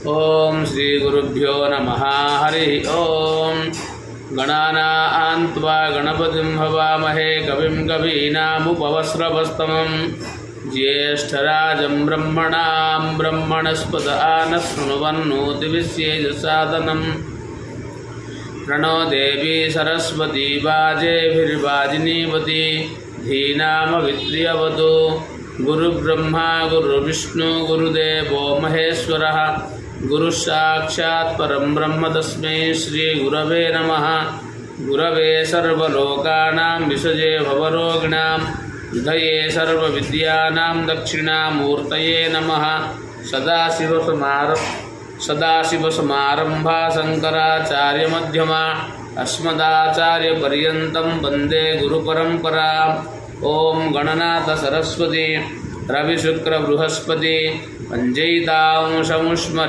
ओम श्री गुरुभ्यो नमः। हरि ओम। गणानां त्वा गणपतिं हवामहे कविं कवीनामुपवस्रवस्तमं ज्येष्ठराजं ब्रह्मणां ब्रह्मणस्पत नः शृण्वन्नोतिविश्येजसादनं प्रणो देवी सरस्वती वाजेभिर्वाजिनीवती धीनामवित्र्यवतु। गुरुब्रह्मा गुरुविष्णु गुरुदेवो महेश्वरः गुरुसाक्षात् परं ब्रह्म तस्मै श्री गुरवे नमः। गुरवे सर्वलोकानां विषजे भवरोगिणां हृदये सर्वविद्यानां दक्षिणामूर्तये नमः। सदाशिवसमारम्भा शङ्कराचार्यमध्यमा अस्मदाचार्यपर्यन्तं वन्दे गुरुपरम्परा। ओम गणनाथ सरस्वती रविशुक्र बृहस्पति पंचैतांशमुष्म